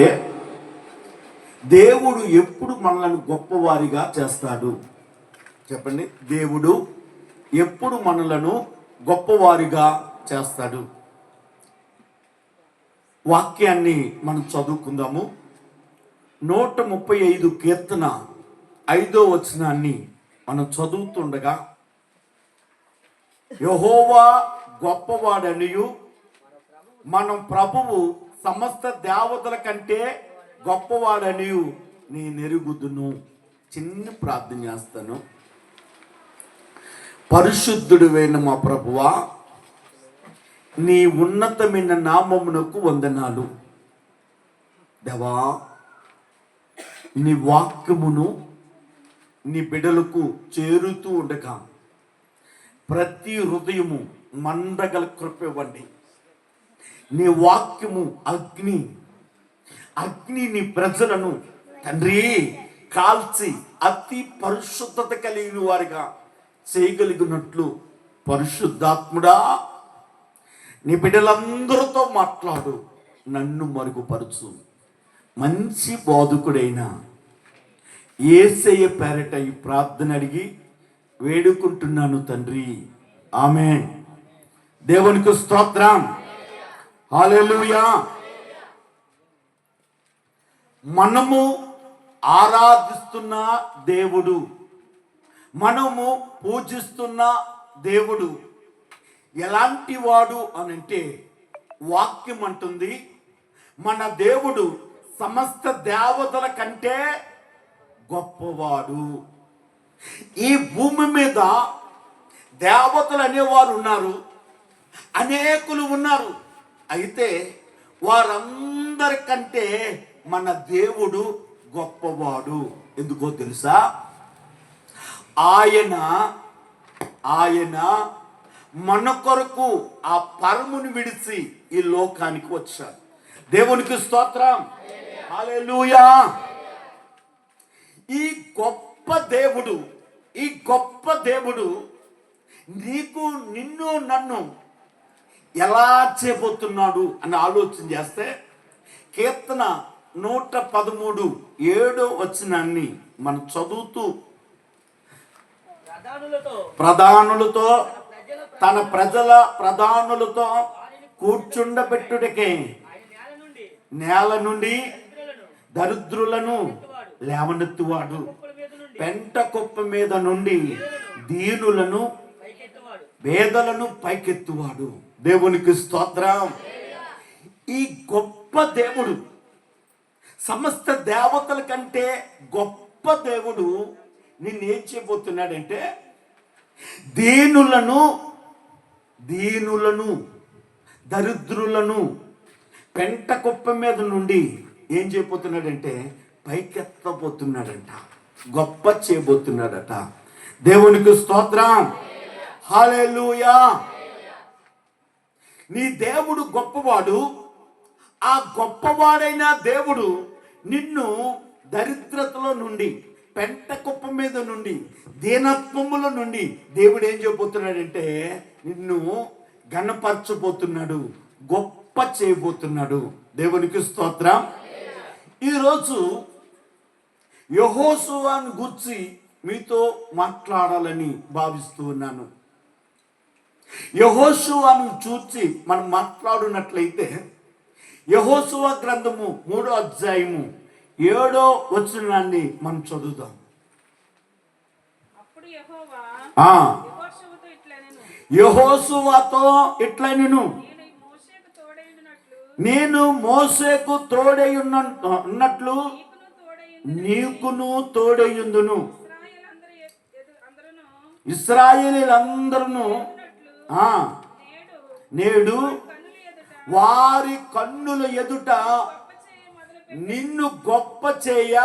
అంటే దేవుడు ఎప్పుడు మనల్ని గొప్పవారిగా చేస్తాడు చెప్పండి? దేవుడు ఎప్పుడు మనలను గొప్పవారిగా చేస్తాడు? వాక్యాన్ని మనం చదువుకుందాము. 135 కీర్తన 5వ వచనాన్ని మనం చదువుతుండగా, యెహోవా గొప్పవాడనియు మనం ప్రభువు సమస్త దేవతల కంటే గొప్పవాడనియు నేనెరుగుదును. చిన్న ప్రార్థన చేస్తాను. పరిశుద్ధుడైన మా ప్రభువా, నీ ఉన్నతమైన నామమునకు వందనాలు. దేవా, నీ వాక్యమును నీ బిడ్డలకు చేరుతూ ఉండగా ప్రతి హృదయము మండగల కృప ఇవ్వండి. నీ వాక్యము అగ్ని నీ ప్రజలను తండ్రి కాల్చి అతి పరిశుద్ధత కలిగిన వారిగా చేయగలిగినట్లు పరిశుద్ధాత్ముడా నీ బిడ్డలందరితో మాట్లాడు, నన్ను మరుగుపరచు. మంచి బోధకుడైన యేసయ్య పేరట ఈ ప్రార్థన అడిగి వేడుకుంటున్నాను తండ్రి, ఆమేన్. దేవునికి స్తోత్రం, హల్లెలూయా. మనము ఆరాధిస్తున్న దేవుడు, మనము పూజిస్తున్న దేవుడు ఎలాంటి వాడు అనంటే, వాక్యం అంటుంది మన దేవుడు సమస్త దేవతల కంటే గొప్పవాడు. ఈ భూమి మీద దేవతలు అనేవారు ఉన్నారు, అనేకులు ఉన్నారు. అయితే వారందరికంటే మన దేవుడు గొప్పవాడు. ఎందుకో తెలుసా? ఆయన మన కొరకు ఆ పరమును విడిచి ఈ లోకానికి వచ్చాడు. దేవునికి స్తోత్రం, హల్లెలూయా. ఈ గొప్ప దేవుడు నీకు నిన్ను నన్ను ఎలా చేయబోతున్నాడు అని ఆలోచన చేస్తే, కీర్తన 113 7వ వచనాన్ని మనం చదువుతూ, ప్రధానులతో తన ప్రజల ప్రధానులతో కూర్చుండబెట్టుటకే నేల నుండి దరిద్రులను లేవనెత్తువాడు, పెంట కుప్ప మీద నుండి దీనులను పేదలను పైకెత్తువాడు. దేవునికి స్తోత్రం. ఈ గొప్ప దేవుడు, సమస్త దేవతల కంటే గొప్ప దేవుడు నిన్నేం చేయబోతున్నాడంటే, దీనులను దరిద్రులను పెంట కుప్ప మీద నుండి ఏం చేయబోతున్నాడంటే పైకెత్తబోతున్నాడంట, గొప్ప చేయబోతున్నాడట. దేవునికి స్తోత్రం, హల్లెలూయా. నీ దేవుడు గొప్పవాడు. ఆ గొప్పవాడైన దేవుడు నిన్ను దరిద్రతలో నుండి, పెంట కుప్ప మీద నుండి, దీనత్వముల నుండి దేవుడు ఏం చేయబోతున్నాడంటే నిన్ను ఘనపరచబోతున్నాడు, గొప్ప చేయబోతున్నాడు. దేవునికి స్తోత్రం. ఈరోజు యెహోషువను గూర్చి మీతో మాట్లాడాలని భావిస్తూ ఉన్నాను. యెహోషువను చూసి మనం మాట్లాడున్నట్లయితే, యెహోషువ గ్రంథము 3వ అధ్యాయము 7వ వచనాన్ని మనం చదువుదాం. యెహోషువతో ఇట్లనెను, నేను మోషేకు తోడై ఉన్నట్లు నీకును తోడయుందును. ఇశ్రాయేలీయులందరూ నేడు వారి కన్నుల ఎదుట నిన్ను గొప్ప చేయ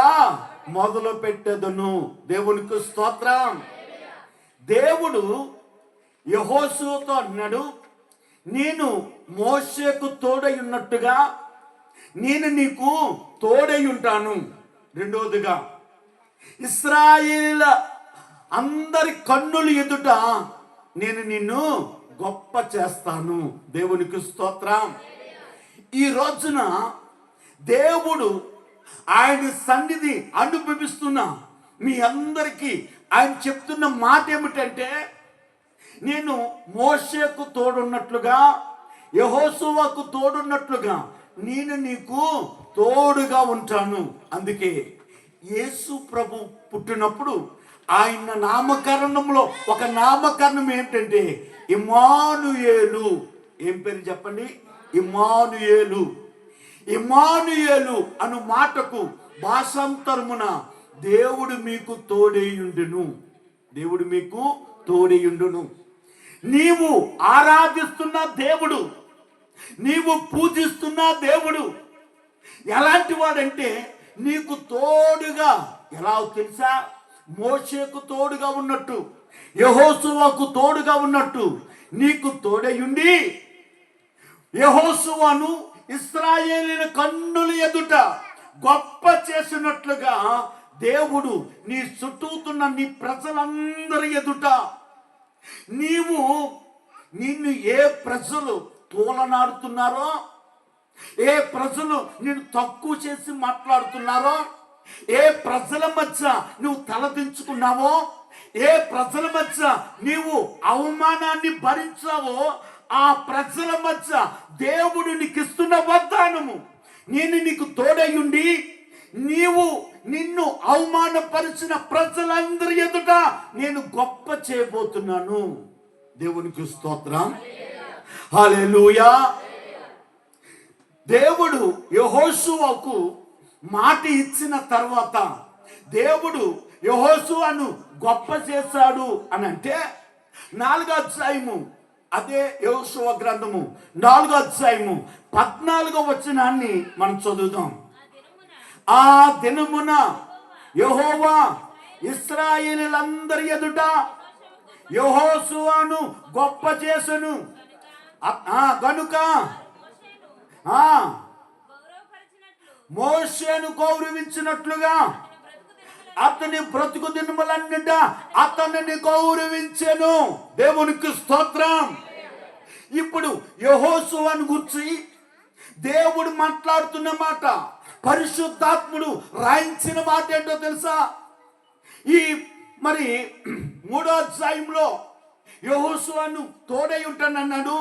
మొదలు పెట్టెదను. దేవునికి స్తోత్రం. దేవుడు యెహోషువతో అన్నాడు, నేను మోషేకు తోడై ఉన్నట్టుగా నేను నీకు తోడై ఉంటాను. రెండవదిగా, ఇశ్రాయేలీయుల అందరి కన్నుల ఎదుట నేను నిన్ను గొప్ప చేస్తాను. దేవునికి స్తోత్రం. ఈ రోజున దేవుడు ఆయన సన్నిధి అనుభవిస్తున్న మీ అందరికీ ఆయన చెప్తున్న మాట ఏమిటంటే, నేను మోషేకు తోడున్నట్లుగా, యెహోషువకు తోడున్నట్లుగా నేను నీకు తోడుగా ఉంటాను. అందుకే యేసు ప్రభు పుట్టినప్పుడు ఆయన నామకరణంలో ఒక నామకరణం ఏంటంటే ఇమ్మానుయేలు. ఏం పేరు చెప్పండి? ఇమ్మానుయేలు. ఇమ్మానుయేలు అను మాటకు భాషాంతరమున దేవుడు మీకు తోడేయుండును. దేవుడు మీకు తోడేయుండును. నీవు ఆరాధిస్తున్న దేవుడు, నీవు పూజిస్తున్న దేవుడు ఎలాంటి వాడంటే నీకు తోడుగా, ఎలా తెలుసా? మోషేకు తోడుగా ఉన్నట్టు, యెహోషువకు తోడుగా ఉన్నట్టు నీకు తోడయుండి యెహోషువను ఇశ్రాయేలీయుల కన్నుల ఎదుట గొప్ప చేసినట్లుగా దేవుడు నీ చుట్టూతున్న నీ ప్రజలందరి ఎదుట నిన్ను ఏ ప్రజలు తోలనాడుతున్నారో, ఏ ప్రజలు నిన్ను తక్కువ చేసి మాట్లాడుతున్నారో, ఏ ప్రజల మధ్య నువ్వు తలదించుకున్నావో, ఏ ప్రజల మధ్య నీవు అవమానాన్ని భరించావో, ఆ ప్రజల మధ్య దేవుడు నీకు ఇస్తున్న వాగ్దానము, నేను నీకు తోడయుండి నిన్ను అవమానపరిచిన ప్రజలందరి ఎదుట నేను గొప్ప చేయబోతున్నాను. దేవునికి స్తోత్రం. హల్లెలూయా. దేవుడు యెహోషువకు మాట ఇచ్చిన తర్వాత దేవుడు యెహోషువను గొప్ప చేశాడు అని అంటే 4వ అధ్యాయము, అదే యెహోషువ గ్రంథము 4వ అధ్యాయము 14వ వచనాన్ని మనం చదువుదాం. ఆ దినమున యెహోవా ఇశ్రాయేలీయులందరి ఎదుట యెహోషువను గొప్ప చేసెను గనుక మోషేను గౌరవించినట్లుగా అతని బ్రతుకు దినములన్నిట అతనిని గౌరవించెను. దేవునికి స్తోత్రం. ఇప్పుడు యెహోషువను గురించి దేవుడు మాట్లాడుతున్న మాట, పరిశుద్ధాత్ముడు రాయించిన మాట ఏంటో తెలుసా? ఈ 3వ అధ్యాయంలో యెహోషువను తోడై ఉంటానన్నాడు,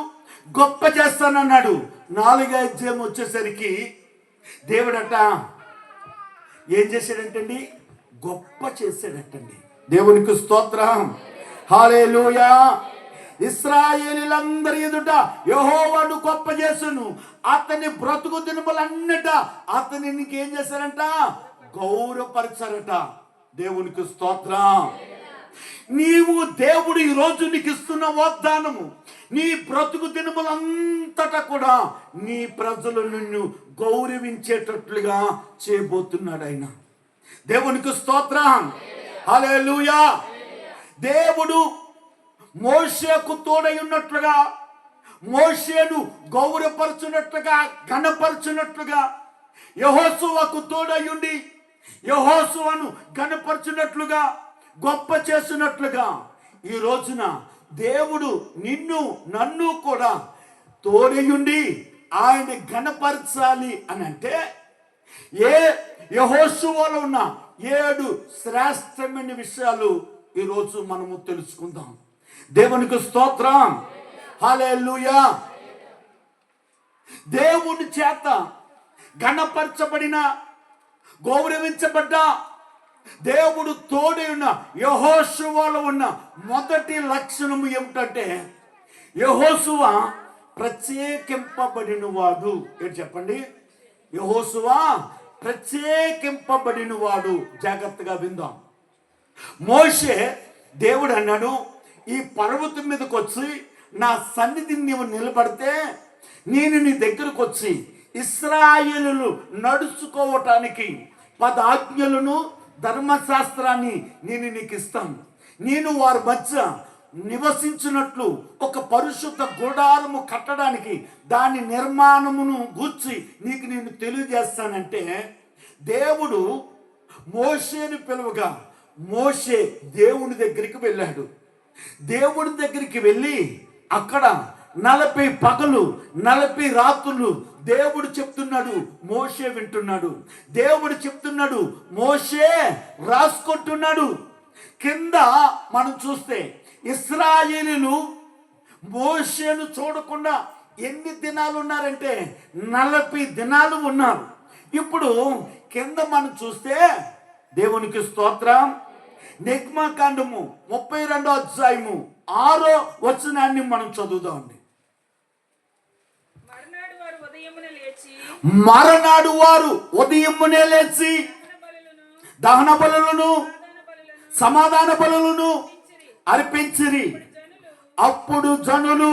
గొప్ప చేస్తానన్నాడు. 4వ అధ్యాయం వచ్చేసరికి దేవుడట ఏం చేశాడంటండి? గొప్ప చేశాడటండి. దేవునికి స్తోత్రం. హల్లెలూయా. ఇశ్రాయేలీయులందరి ఎదుట యెహోవాను గొప్ప చేసెను, అతని బ్రతుకు దినములన్నిట అతనికి ఏం చేశారంట? గౌరవపరిచారట. దేవునికి స్తోత్రం. దేవుడు ఈ రోజు నీకు ఇస్తున్న వాగ్దానము, నీ బ్రతుకు దినములంతటా కూడా నీ ప్రజలు నిన్ను గౌరవించేటట్లుగా చేయబోతున్నాడు ఆయన. దేవునికి స్తోత్రం. హల్లెలూయా. దేవుడు మోషేకు తోడై ఉన్నట్లుగా, మోషేను గౌరవపరచునట్లుగా, ఘనపరచునట్లుగా, యెహోషువకు తోడయుండి యెహోషువను ఘనపరచునట్లుగా, గొప్ప చేసినట్లుగా ఈ రోజున దేవుడు నన్ను కూడా తోడయుండి ఆయన ఘనపరచాలి అని అంటే యెహోషువలో ఉన్న 7 శ్రేష్టమైన విషయాలు ఈరోజు మనము తెలుసుకుందాం. దేవునికి స్తోత్రం. హల్లెలూయా. దేవుని చేత ఘనపరచబడిన, గౌరవించబడ్డ, దేవుడు తోడై ఉన్న యెహోషువలో ఉన్న మొదటి లక్షణము ఏమిటంటే యెహోషువ ప్రత్యేకింపబడిన వాడు. ఏంటి చెప్పండి? యెహోషువ ప్రత్యేకింపబడిన వాడు. జాగ్రత్తగా విందాం. మోషే దేవుడు అన్నాడు, ఈ పర్వతం మీదకి వచ్చి నా సన్నిధిని నీవు నిలబడితే నేను నీ దగ్గరకు వచ్చి ఇశ్రాయేలులు నడుచుకోవటానికి 10 ఆజ్ఞలను, ధర్మశాస్త్రాన్ని నేను నీకు ఇస్తాను. నేను వారి మధ్య నివసించినట్లు ఒక పరిశుద్ధ గుడారము కట్టడానికి దాని నిర్మాణమును గూర్చి నీకు నేను తెలియజేస్తానంటే దేవుడు మోషేని పిలువగా మోషే దేవుని దగ్గరికి వెళ్ళాడు. దేవుడి దగ్గరికి వెళ్ళి అక్కడ 40 పగలు 40 రాత్రులు దేవుడు చెప్తున్నాడు, మోషే వింటున్నాడు. దేవుడు చెప్తున్నాడు, మోషే రాసుకుంటున్నాడు. కింద మనం చూస్తే ఇశ్రాయేలీయులు మోషేను చూడకుండా ఎన్ని దినాలు ఉన్నారంటే 40 దినాలు ఉన్నారు. ఇప్పుడు కింద మనం చూస్తే దేవునికి స్తోత్రం, నిర్గమకాండము 32వ అధ్యాయము 6వ వచనాన్ని మనం చదువుదామండి. మరనాడు వారు ఉదయమునే లేచి దహన బలులను సమాధాన బలులను అర్పించిరి. అప్పుడు జనులు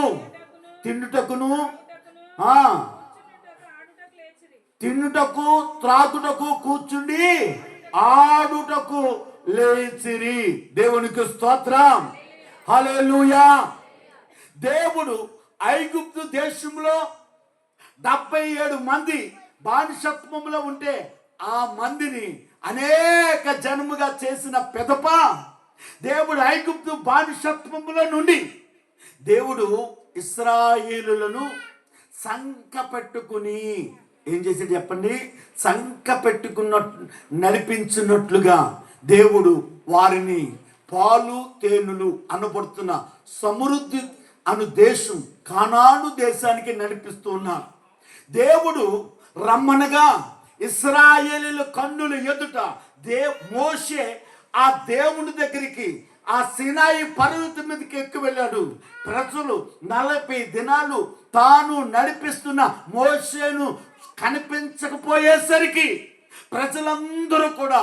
తిన్నుటకు త్రాగుటకు కూర్చుండి ఆడుటకు లేచిరి. దేవునికి స్తోత్రం, హల్లెలూయా. దేవుడు ఐగుప్తు దేశంలో 77 మంది బానిసత్వంలో ఉంటే ఆ మందిని అనేక జన్మగా చేసిన పెదప దేవుడు ఐగుప్తు బానిసత్వంలో నుండి దేవుడు ఇశ్రాయేలులను సంక పెట్టుకుని ఏం చేసేది చెప్పండి, సంక పెట్టుకున్న నడిపించినట్లుగా దేవుడు వారిని పాలు తేనెలు అనబడుతున్న సమృద్ధి అను దేశం కానాను దేశానికి నడిపిస్తూ ఉన్నారు. దేవుడు రమ్మనగా ఇశ్రాయేలీయుల కన్నుల ఎదుట మోషే ఆ దేవుని దగ్గరికి ఆ సినాయి పర్వతం మీదకి ఎక్కి వెళ్ళాడు. ప్రజలు 40 దినాలు తాను నడిపిస్తున్న మోషేను కనిపించకపోయేసరికి ప్రజలందరూ కూడా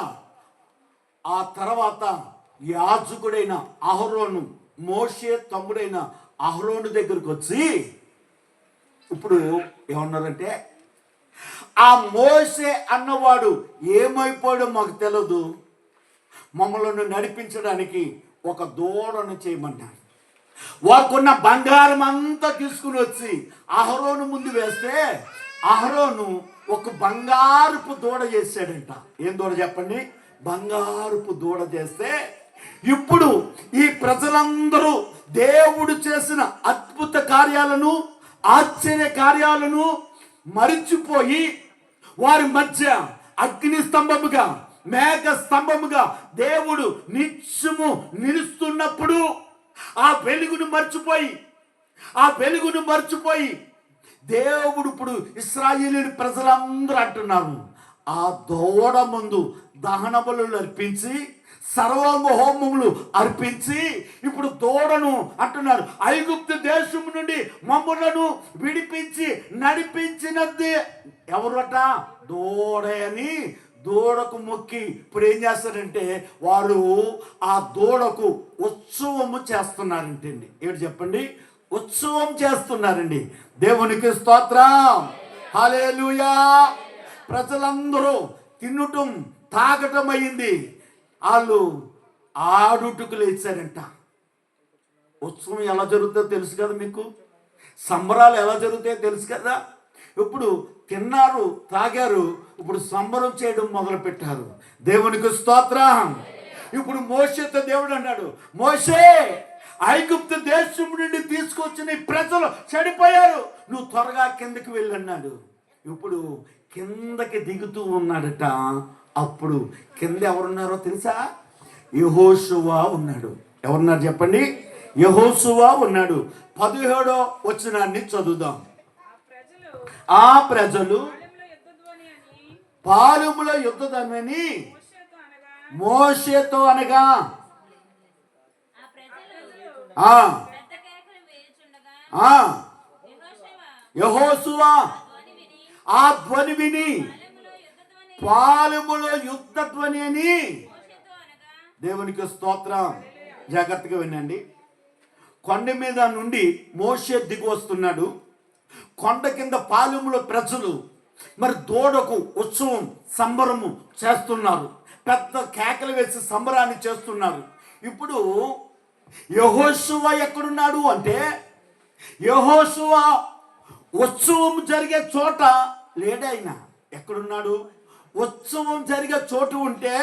ఆ తర్వాత యాజకుడైన అహరోను, మోషే తమ్ముడైన అహరోను దగ్గరకు వచ్చి ఇప్పుడు ఏమన్నారంటే, ఆ మోషే అన్నవాడు ఏమైపోయాడో మాకు తెలియదు, మమ్మల్ని నడిపించడానికి ఒక దూడను చేయమన్నాడు. వారికున్న బంగారం అంతా తీసుకుని వచ్చి అహరోను ముందు వేస్తే అహరోను ఒక బంగారుపు దూడ చేశాడంట. ఏం దూడ చెప్పండి, బంగారుపు దూడ చేస్తే ఇప్పుడు ఈ ప్రజలందరూ దేవుడు చేసిన అద్భుత కార్యాలను ఆశ్చర్య కార్యాలను మరిచిపోయి వారి మధ్య అగ్ని స్తంభముగా మేఘ స్తంభముగా దేవుడు నిత్యము నిలుస్తున్నప్పుడు ఆ వెలుగును మర్చిపోయి దేవుడు ఇప్పుడు ఇశ్రాయేలీయుల ప్రజలందరూ అంటున్నారు, ఆ దూడ ముందు దహన బలులు అర్పించి సర్వహోమములు అర్పించి ఇప్పుడు దూడను అంటున్నారు, ఐగుప్తు దేశం నుండి మమ్ములను విడిపించి నడిపించినది ఎవరట, దూడే అని దూడకు మొక్కి ఇప్పుడు ఏం చేస్తారంటే వారు ఆ దూడకు ఉత్సవము చేస్తున్నారంటండి. ఏమిటి చెప్పండి, ఉత్సవం చేస్తున్నారండి. దేవునికి స్తోత్రం, హల్లెలూయా. ప్రజలందరూ తినటం తాగటం అయింది, వాళ్ళు ఆడుటకు లేచారంట. ఉత్సవం ఎలా జరుగుతుందో తెలుసు కదా మీకు, సంబరాలు ఎలా జరుగుతాయో తెలుసు కదా. ఇప్పుడు తిన్నారు తాగారు, ఇప్పుడు సంబరం చేయడం మొదలు పెట్టారు. దేవునికి స్తోత్రం. ఇప్పుడు మోషేతో దేవుడు అన్నాడు, మోషే ఐగుప్తు దేశం నుండి తీసుకొచ్చిన ప్రజలు చెడిపోయారు, నువ్వు త్వరగా కిందకి వెళ్ళన్నాడు. ఇప్పుడు కిందకి దిగుతూ ఉన్నాడట. అప్పుడు కింద ఎవరున్నారో తెలుసా, యెహోషువ ఉన్నాడు. ఎవరున్నారు చెప్పండి, యెహోషువ ఉన్నాడు. 17వ వచనాన్ని చదువుదాం. ఆ ప్రజలు పాలెములో యుద్ధధ్వని మోషేతో అనగా యెహోషువ ఆ ధ్వని విని పాలెములో యుద్ధ ధ్వని అని. దేవునికి స్తోత్రం. జాగ్రత్తగా వినండి. కొండ మీద నుండి మోషే దిగి వస్తున్నాడు. కొండ కింద పాలెములో ప్రజలు మరి దూడకు ఉత్సవం సంబరము చేస్తున్నారు, పెద్ద కేకలు వేసి సంబరాన్ని చేస్తున్నారు. ఇప్పుడు యెహోషువ ఎక్కడున్నాడు అంటే, యెహోషువ ఉత్సవం జరిగే చోట లేడాయన. ఎక్కడున్నాడు, ఉత్సవం జరిగే చోటు ఉంటే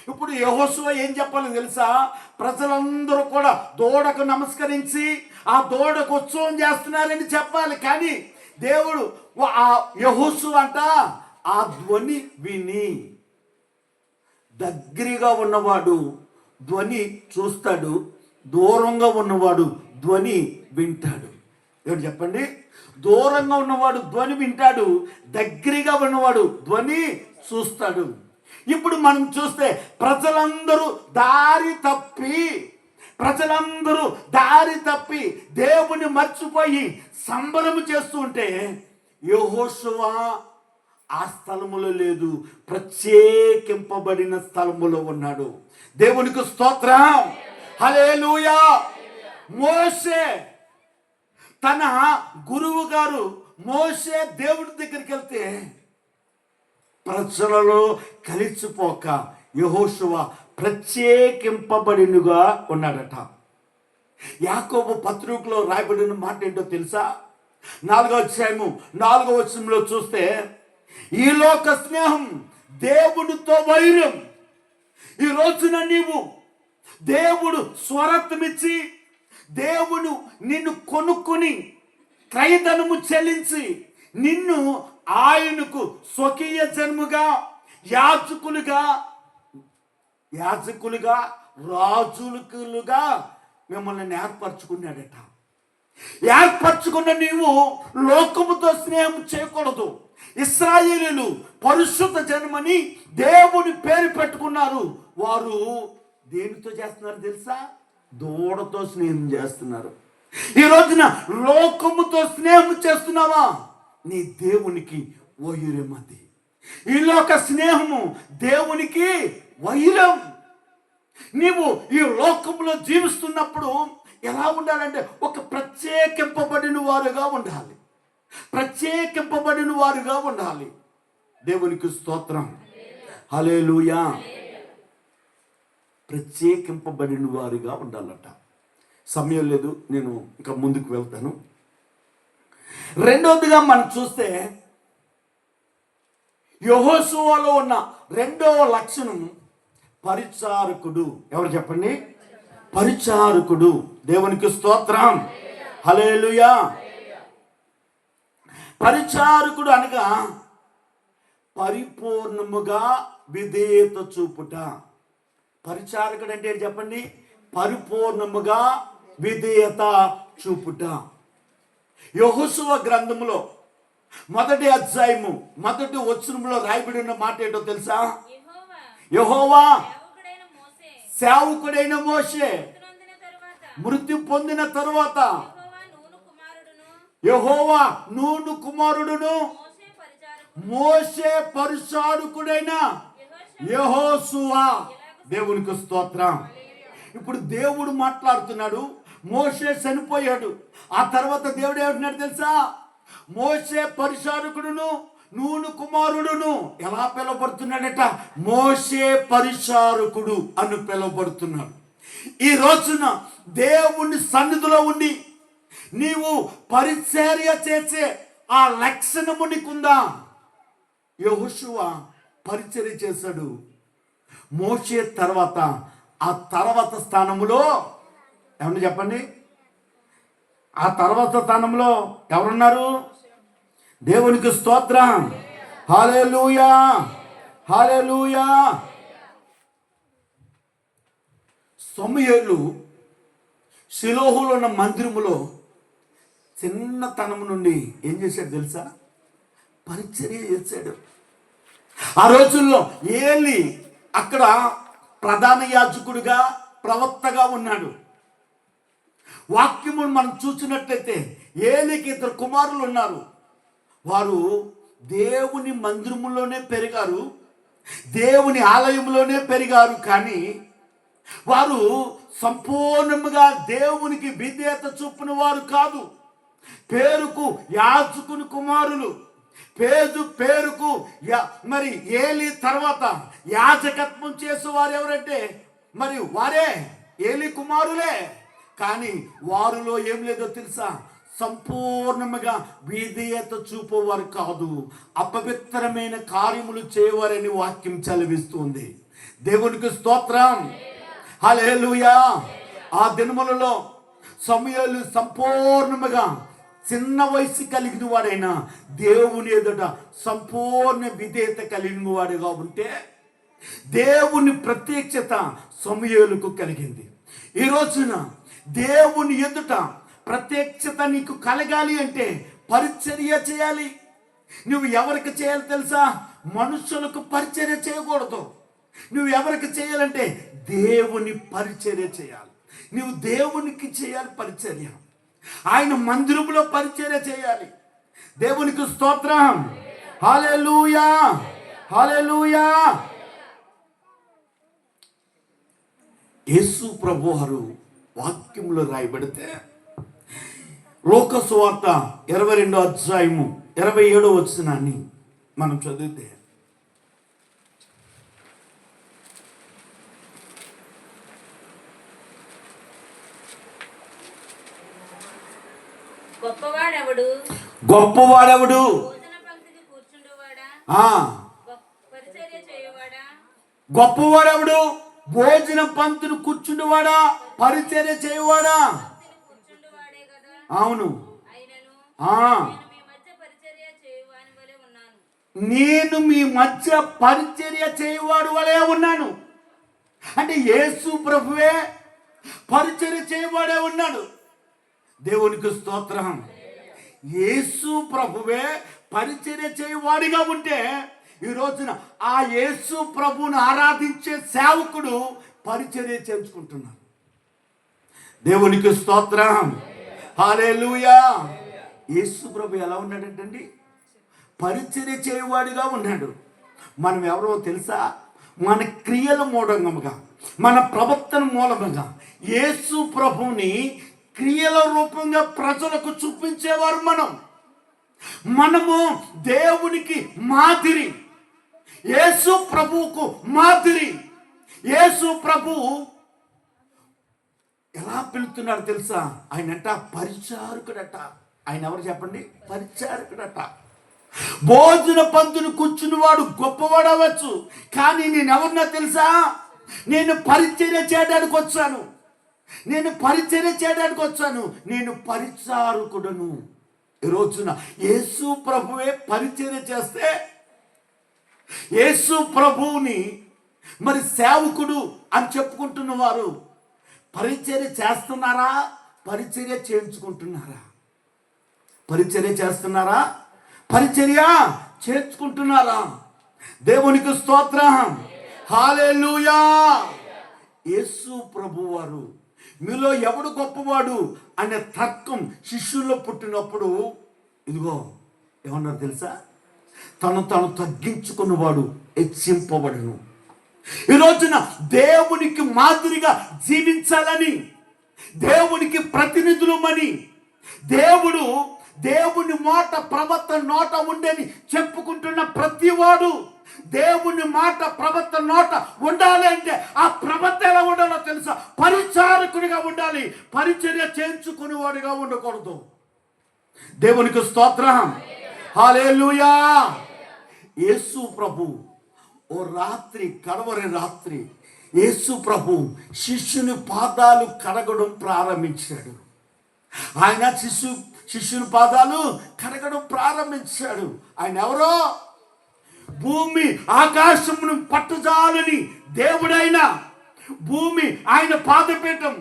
ఇప్పుడు యెహోషువ ఏం చెప్పాలో తెలుసా? ప్రజలందరూ కూడా దూడకు నమస్కరించి ఆ దూడకు ఉత్సవం చేస్తున్నారని చెప్పాలి. కానీ దేవుడు ఆ యెహోషువ అంట ఆ ధ్వని విని, దగ్గరగా ఉన్నవాడు ధ్వని చూస్తాడు, దూరంగా ఉన్నవాడు ధ్వని వింటాడు. ఏమిటి చెప్పండి? దూరంగా ఉన్నవాడు ధ్వని వింటాడు, దగ్గరగా ఉన్నవాడు ధ్వని చూస్తాడు. ఇప్పుడు మనం చూస్తే ప్రజలందరూ దారి తప్పి దేవుని మర్చిపోయి సంబరము చేస్తూ ఉంటే యెహోషువ ఆ స్థలములో లేదు, ప్రత్యేకింపబడిన స్థలములో ఉన్నాడు. దేవునికి స్తోత్రం, హల్లెలూయా. మోషే తన గురువు గారు మోషే దేవుడి దగ్గరికి వెళ్తే ప్రజలలో కలిసిపోక యెహోషువ ప్రత్యేకింపబడినగా ఉన్నాడట. యాకోబు పత్రికలో రాయబడిన మాట ఏంటో తెలుసా? 4వ అధ్యాయము 4వ వచనంలో చూస్తే, ఈ లోక స్నేహం దేవుడితో వైరం. ఈ రోజున నీవు దేవుడు స్వరత్వమిచ్చి, దేవుడు నిన్ను కొనుక్కొని క్రయధనము చెల్లించి నిన్ను ఆయనకు స్వకీయ జన్ముగా యాజకులుగా రాజులుగా మిమ్మల్ని ఏర్పరచుకున్నాడట. ఏర్పరచుకున్న నీవు లోకముతో స్నేహం చేయకూడదు. ఇశ్రాయేలీయులు పరిశుద్ధ జన్మని దేవుని పేరు పెట్టుకున్నారు. వారు దేనితో చేస్తున్నారు తెలుసా? దూడతో స్నేహం చేస్తున్నారు. ఈ రోజున లోకముతో స్నేహం చేస్తున్నావా? నీ దేవునికి వైరం అది. ఈ లోక స్నేహము దేవునికి వైరం. నీవు ఈ లోకంలో జీవిస్తున్నప్పుడు ఎలా ఉండాలంటే ఒక ప్రత్యేకింపబడిన వారుగా ఉండాలి. దేవునికి స్తోత్రం, హల్లెలూయా. ప్రత్యేకింపబడిన వారుగా ఉండాలట. సమయం లేదు, నేను ఇంకా ముందుకు వెళ్తాను. రెండవదిగా మనం చూస్తే యెహోషువలో ఉన్న రెండవ లక్షణం పరిచారకుడు. ఎవరు చెప్పండి? పరిచారకుడు. దేవునికి స్తోత్రం, హల్లెలూయా. పరిచారకుడు అనగా పరిపూర్ణముగా విధేయత చూపుట. పరిచారకుడు అంటే చెప్పండి? పరిపూర్ణముగా విధేయత చూపుట. యెహోషువ గ్రంథములో 1వ అధ్యాయము 1వ వచనంలో రాయబడి ఉన్న మాట ఏంటో తెలుసా? యెహోవా సేవకుడైన మోషే మృతి పొందిన తరువాత యెహోవా నూను కుమారుడును మోషే పరిచారకుడైన యెహోషువ. దేవునికి స్తోత్రం. ఇప్పుడు దేవుడు మాట్లాడుతున్నాడు. మోషే చనిపోయాడు. ఆ తర్వాత దేవుడు ఏమంటున్నాడు తెలుసా? మోషే పరిచారకుడును నూను కుమారుడును. ఎలా పిలువబడుతున్నాడట? మోషే పరిచారకుడు అని పిలువబడుతున్నాడు. ఈ రోజున దేవుని సన్నిధిలో ఉండి నీవు పరిచర్య చేసే ఆ లక్షణము నీకుందా? యెహోషువ పరిచర్య చేశాడు. మోషే తర్వాత ఆ తర్వాత స్థానంలో ఏమన్నా చెప్పండి? ఆ తర్వాత స్థానంలో ఎవరున్నారు? దేవునికి స్తోత్రం, హల్లెలూయా, హల్లెలూయా. సమూయేలు షిలోహులో ఉన్న మందిరములో చిన్నతనం నుండి ఏం చేశాడు తెలుసా? పరిచర్య చేశాడు. ఆ రోజుల్లో ఏలి అక్కడ ప్రధాన యాజకుడిగా ప్రవక్తగా ఉన్నాడు. వాక్యమును మనం చూసినట్లయితే ఏలికి 2 కుమారులు ఉన్నారు. వారు దేవుని మందిరములోనే పెరిగారు, దేవుని ఆలయంలోనే పెరిగారు. కానీ వారు సంపూర్ణముగా దేవునికి విధేయత చూపిన వారు కాదు. పేరుకు యాజకుని కుమారులు, పేరుకు మరి ఏలి తర్వాత యాజకత్వం చేసేవారు ఎవరంటే మరి వారే ఏలి కుమారులే. కానీ వారిలో ఏం లేదో తెలుసా? సంపూర్ణముగా విధేయత చూపేవారు కాదు, అపవిత్రమైన కార్యములు చేయవారని వాక్యం చదివిస్తుంది. దేవునికి స్తోత్రం. హల్లెలూయా. ఆ దినములలో సమూయేలు సంపూర్ణముగా చిన్న వయసు కలిగిన వాడైనా దేవుని ఎదుట సంపూర్ణ విధేయత కలిగిన వాడుగా ఉంటే దేవుని ప్రత్యక్షత సమూయేలుకు కలిగింది. ఈ రోజున దేవుని ఎదుట ప్రత్యక్షత నీకు కలగాలి అంటే పరిచర్య చేయాలి. నువ్వు ఎవరికి చేయాలి తెలుసా? మనుషులకు పరిచర్య చేయకూడదు. నువ్వు ఎవరికి చేయాలంటే దేవుని పరిచర్య చేయాలి. నువ్వు దేవునికి చేయాలి పరిచర్య. ఆయన మందిరంలో పరిచర్య చేయాలి. దేవునికి స్తోత్రం. హల్లెలూయా, హల్లెలూయా. యేసు ప్రభువారు వాక్యంలో రాయబడితే లోక సువార్త 22వ అధ్యాయము 27వ వచనాన్ని మనం చదివితే, గొప్పవాడెవడు గొప్పవాడెవడు? భోజన పంక్తిని కూర్చుండువాడా, పరిచర్య చేయువాడా? అవును. నేను మీ మధ్య పరిచర్య చేయువాడు వలే ఉన్నాను. అంటే యేసు ప్రభువే పరిచర్య చేయవాడే ఉన్నాడు. దేవునికి స్తోత్రం. యేసు ప్రభువే పరిచర్య చేయవాడిగా ఉంటే ఈ రోజున ఆ యేసు ప్రభువును ఆరాధించే సేవకుడు పరిచర్య చేయించుకుంటున్నాడు. దేవునికి స్తోత్రం. హల్లెలూయా. యేసు ప్రభు ఎలా ఉన్నాడంటండి? పరిచర్య చేయవాడిగా ఉన్నాడు. మనం ఎవరో తెలుసా? మన క్రియల మూలంగా, మన ప్రవర్తన మూలంగా యేసు ప్రభువుని క్రియల రూపంగా ప్రజలకు చూపించేవారు మనము దేవునికి మాదిరి, యేసు ప్రభువుకు మాదిరి. యేసు ప్రభువు ఎలా పిలుతున్నాడు తెలుసా? ఆయనంట పరిచారకుడట. ఆయన ఎవరు చెప్పండి? పరిచారకుడట. భోజన పంక్తిని కూర్చుని వాడు గొప్పవాడు అవ్వచ్చు, కానీ నేను ఎవరినో తెలుసా? నేను పరిచర్య చేయడానికి వచ్చాను. నేను పరిచారకుడను. ఈ రోజున యేసు ప్రభువే పరిచర్య చేస్తే యేసు ప్రభువుని మరి సేవకుడు అని చెప్పుకుంటున్న వారు పరిచర్య చేస్తున్నారా? పరిచర్య చేయించుకుంటున్నారా? పరిచర్య చేస్తున్నారా? పరిచర్య చేర్చుకుంటున్నారా? దేవునికి స్తోత్రం. హల్లెలూయా. యేసు ప్రభువారు మీలో ఎవడు గొప్పవాడు అనే తర్కం శిష్యుల్లో పుట్టినప్పుడు ఇదిగో ఏమన్నారు తెలుసా? తను తగ్గించుకున్నవాడు హెచ్చింపబడును. ఈ రోజున దేవునికి మాదిరిగా జీవించాలని, దేవునికి ప్రతినిధులమని, దేవుని మాట ప్రవర్తన నోట ఉండని చెప్పుకుంటున్న ప్రతివాడు దేవుని మాట ప్రవర్తన నోట ఉండాలి అంటే ఆ ప్రవర్తన ఎలా ఉండాలో తెలుసా? పరిచారకుడిగా ఉండాలి. పరిచర్య చేయించుకునేవాడిగా ఉండకూడదు. దేవునికి స్తోత్రం. హల్లెలూయా. యేసు ప్రభు ఓ రాత్రి, కడవరి రాత్రి, యేసు ప్రభు శిష్యుని పాదాలు కడగడం ప్రారంభించాడు. ఆయన శిష్యుని పాదాలు కడగడం ప్రారంభించాడు. ఆయన ఎవరో? భూమి ఆకాశమును పట్టుజాలని దేవుడైన, భూమి ఆయన పాదపీఠం,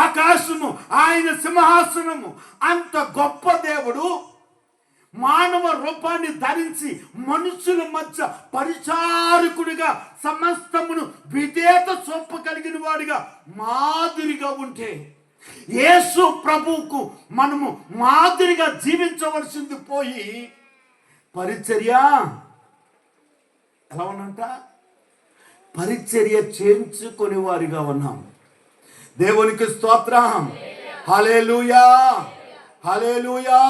ఆకాశము ఆయన సింహాసనము. అంత గొప్ప దేవుడు మానవ రూపాన్ని ధరించి మనుషుల మధ్య పరిచారకుడిగా సమస్తమును విధేయత చూపగలిగిన వాడిగా మాదిరిగా ఉంటే యేసు ప్రభువుకు మనము మాదిరిగా జీవించవలసింది పోయి పరిచర్య ఎలా ఉన్నంట? పరిచర్య చేయించుకునే వారిగా ఉన్నాం. దేవునికి స్తోత్రం. హల్లెలూయా, హల్లెలూయా.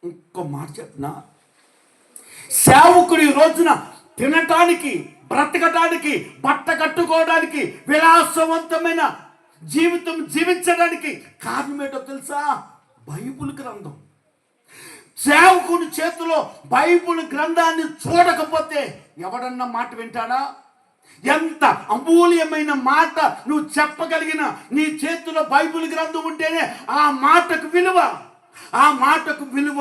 ఇంకో మాట చెప్పనా? సేవకుడు ఈ రోజున తినటానికి, బ్రతకటానికి, బట్ట కట్టుకోవడానికి, విలాసవంతమైన జీవితం జీవించడానికి కారణం ఏంటో తెలుసా? బైబిల్ గ్రంథం. సేవకుని చేతిలో బైబిల్ గ్రంథాన్ని చూడకపోతే ఎవడన్నా మాట వింటాడా? ఎంత అమూల్యమైన మాట నువ్వు చెప్పగలిగిన నీ చేతిలో బైబిల్ గ్రంథం ఉంటేనే ఆ మాటకు విలువ, ఆ మాటకు విలువ.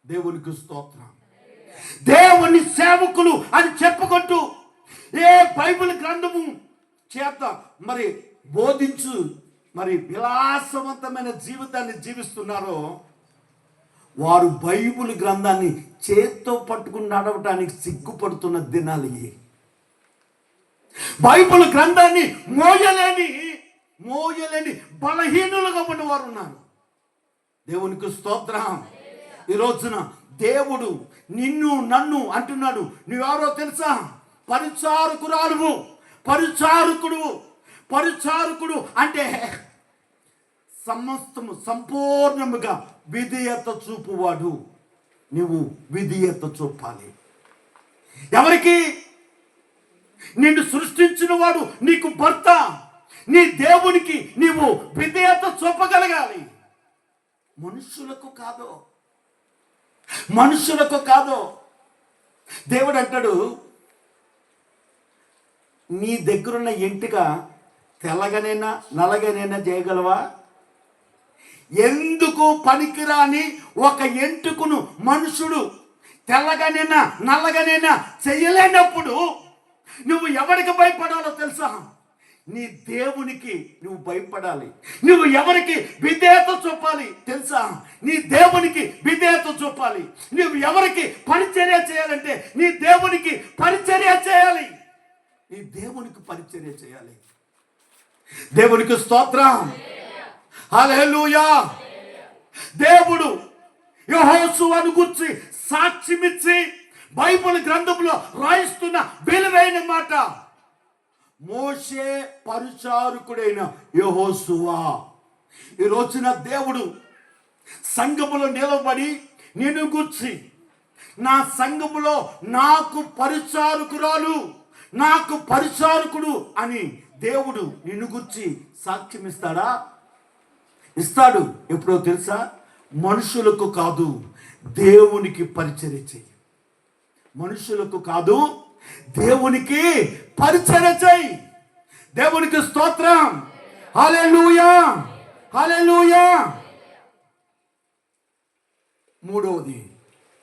దేవునికి స్తోత్రం. దేవుని సేవకులు అని చెప్పుకుంటూ ఏ బైబిల్ గ్రంథము చేత మరి బోధించు మరి విలాసవంతమైన జీవితాన్ని జీవిస్తున్నారో వారు బైబిల్ గ్రంథాన్ని చేత్తో పట్టుకుని నడవటానికి సిగ్గుపడుతున్న దినాలు ఇవి. బైబిల్ గ్రంథాన్ని మోయలేని బలహీనులుగా ఉన్నవారు ఉన్నారు. దేవునికి స్తోత్రం. ఈ రోజున దేవుడు నిన్ను నన్ను అంటున్నాడు, నువ్వెవరో తెలుసా? పరిచారకురాలువు. పరిచారకుడు అంటే సమస్తము సంపూర్ణముగా విధేయత చూపువాడు. నువ్వు విధేయత చూపాలి. ఎవరికి? నిన్ను సృష్టించిన వాడు నీకు భర్త. నీ దేవునికి నీవు విధేయత చూపగలగాలి. మనుషులకు కాదు. దేవుడు అంటాడు, నీ దగ్గరున్న ఎంటిక తెల్లగనైనా నల్లగనైనా చేయగలవా? ఎందుకు పనికిరాని ఒక ఎంటుకును మనుషుడు తెల్లగనైనా నల్లగనైనా చేయలేనప్పుడు నువ్వు ఎవరికి భయపడాలో తెలుసా? నీ దేవునికి నువ్వు భయపడాలి. నువ్వు ఎవరికి విధేయత చూపాలి తెలుసా? నీ దేవునికి విధేయత చూపాలి. నువ్వు ఎవరికి పరిచర్య చేయాలంటే నీ దేవునికి పరిచర్య చేయాలి. నీ దేవునికి పరిచర్య చేయాలి. దేవునికి స్తోత్రం. హల్లెలూయా. దేవుడు యెహోషువను గురించి సాక్ష్యమిచ్చి బైబిల్ గ్రంథంలో రాయిస్తున్న విలువైన మాట, మోషే పరిచారకుడైన యెహోషువ. ఈ రోజున దేవుడు సంఘములో నిలబడి నిన్ను గురించి, నా సంఘములో నాకు పరిచారకురాలు, నాకు పరిచారకుడు అని దేవుడు నిన్ను గురించి సాక్ష్యం ఇస్తాడా? ఇస్తాడు. ఎప్పుడో తెలుసా? మనుషులకు కాదు, దేవునికి పరిచర్య చెయ్యి. మనుషులకు కాదు, దేవునికి పరిచర్య చెయ్యి. దేవునికి స్తోత్రం. హల్లెలూయా, హల్లెలూయా.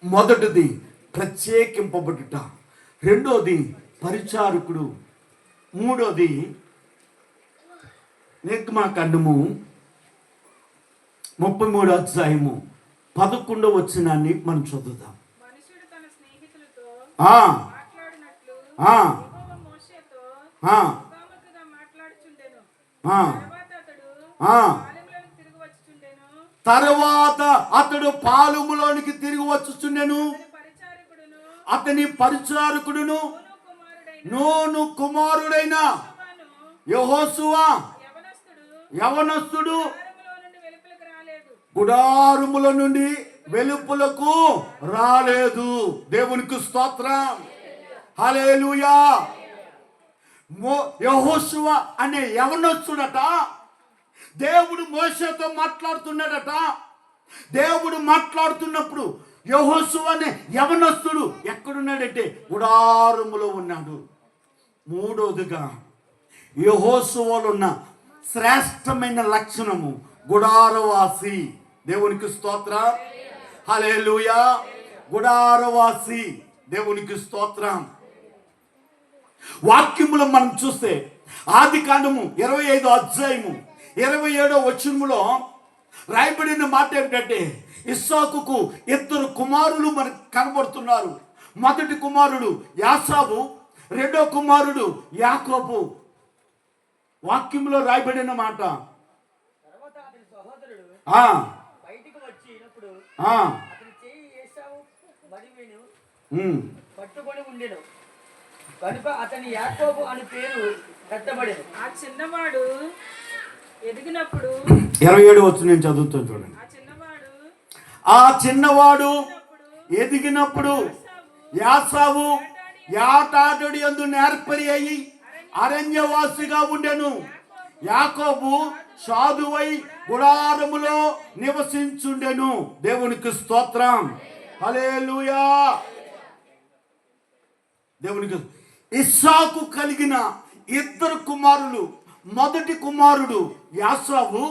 మొదటిది ప్రత్యేకింపబడుట, రెండోది పరిచారకుడు, మూడోది నిర్గమాకాండము 33వ అధ్యాయము 11వ వచనాన్ని మనం చదువుదాం. తర్వాత అతడు పాలెములోనికి తిరిగి వచ్చుచుండెను. అతని పరిచారకుడును నూను కుమారుడైన యెహోషువ యవనస్తుడు గుడారముల నుండి వెలుపులకు రాలేదు. దేవునికి స్తోత్రం. హల్లెలూయా. యెహోషువ అనే యవనస్తుడట దేవుడు మోషేతో మాట్లాడుతున్నాడట. దేవుడు మాట్లాడుతున్నప్పుడు యెహోషువ అనే యవనస్తుడు ఎక్కడున్నాడంటే గుడారములో ఉన్నాడు. మూడోదిగా యెహోషువలో ఉన్న శ్రేష్టమైన లక్షణము గుడారవాసి. దేవునికి స్తోత్రం. హల్లెలూయా. గుడారవాసి. దేవునికి స్తోత్రం. వాక్యములో మనం చూస్తే ఆదికాండము 25వ అధ్యాయము 27వ వచనములో రాయబడిన మాట ఏమిటంటే, ఇస్సాకుకు 2 కుమారులు మనకు కనబడుతున్నారు. మొదటి కుమారుడు యాసాబు, రెండో కుమారుడు యాకోబు. వాక్యంలో రాయబడిన మాట, పట్టుకొని ఉండెను కనుక అతని యాకోబు అని పేరు పెట్టబడెను. ఆ చిన్నవాడు ఎదిగినప్పుడు 27 వచనం నేను చదువుతాను చూడండి. ఆ చిన్నవాడు ఎదిగినప్పుడు యాసావు యాటాడుడి యందు నేర్పరి అయి అరణ్యవాసిగా ఉండెను. యాకోబు సాధువై గుడారములో నివసించుండెను. దేవునికి స్తోత్రం. హల్లెలూయా. దేవునికి. ఇస్సాకు కలిగిన ఇద్దరు కుమారులు, మొదటి కుమారుడు యాకోబు,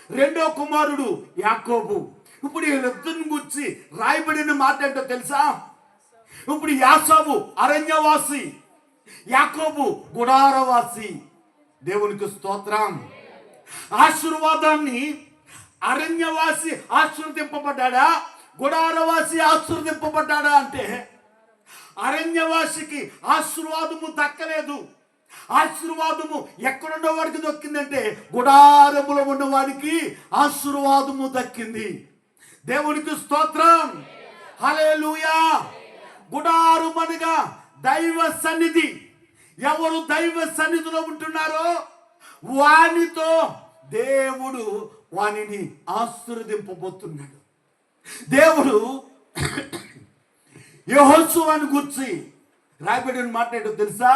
రెండో కుమారుడు యాకోబు. ఇప్పుడు వీళ్ళిద్దరిని గురించి రాయబడిన మాట ఏంటో తెలుసా? ఇప్పుడు యాకోబు అరణ్యవాసి, యాకోబు గుడారవాసి. దేవునికి స్తోత్రం. ఆశీర్వాదాన్ని అరణ్యవాసి ఆశీర్వదింపబడ్డా, గుడారవాసి ఆశీర్వదింపబడ్డా అంటే అరణ్యవాసికి ఆశీర్వాదము దక్కలేదు. ఆశీర్వాదము ఎక్కడున్న వాడికి దక్కిందంటే గుడారములో ఉన్నవాడికి ఆశీర్వాదము దక్కింది. దేవునికి స్తోత్రం. హల్లెలూయా. గుడారం అనగా దైవ సన్నిధి. ఎవరు దైవ సన్నిధిలో ఉంటున్నారో వానితో దేవుడు వానిని ఆశీర్వదింపబోతున్నాడు. దేవుడు యెహోషువను గురించి రాయబడిన మాట ఏంటో తెలుసా?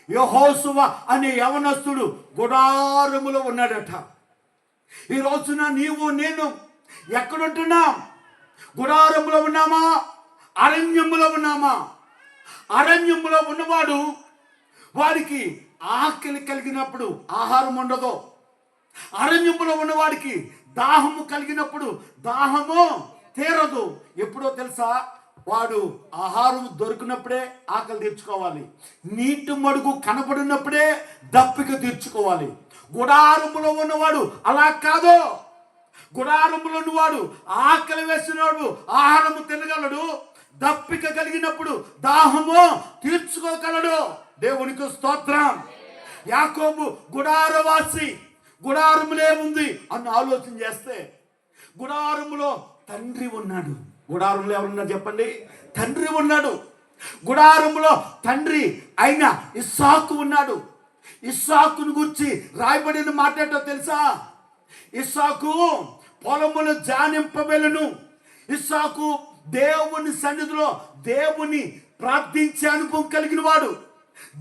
యెహోషువ అనే యవనస్తుడు గుడారములో ఉన్నాడట. ఈ రోజున నీవు నేను ఎక్కడుంటున్నాం? గుడారములో ఉన్నామా? అరణ్యములో ఉన్నామా? అరణ్యములో ఉన్నవాడు వాడికి ఆకలి కలిగినప్పుడు ఆహారం ఉండదు. అరణ్యములో ఉన్నవాడికి దాహము కలిగినప్పుడు దాహము తీరదు. ఎప్పుడో తెలుసా? వాడు ఆహారం దొరికినప్పుడే ఆకలి తీర్చుకోవాలి. నీటి మడుగు కనపడినప్పుడే దప్పిక తీర్చుకోవాలి. గుడారములో ఉన్నవాడు అలా కాదు. గుడారములో ఉన్నవాడు ఆకలి వేసినవాడు ఆహారము తినగలడు. దప్పిక కలిగినప్పుడు దాహము తీర్చుకోగలడు. దేవునికి స్తోత్రం. యాకోబు గుడారవాసి. గుడారములే ఉంది అని ఆలోచన చేస్తే గుడారములో తండ్రి ఉన్నాడు. గుడారంలో ఎవరున్నారు చెప్పండి? తండ్రి ఉన్నాడు. గుడారంలో తండ్రి అయిన ఇస్సాకు ఉన్నాడు. ఇస్సాకును గురించి రాయబడిన మాట ఏంటో తెలుసా? ఇస్సాకు పొలములు జానింపబెలను. ఇస్సాకు దేవుని సన్నిధిలో దేవుని ప్రార్థించే అనుభవం కలిగిన వాడు.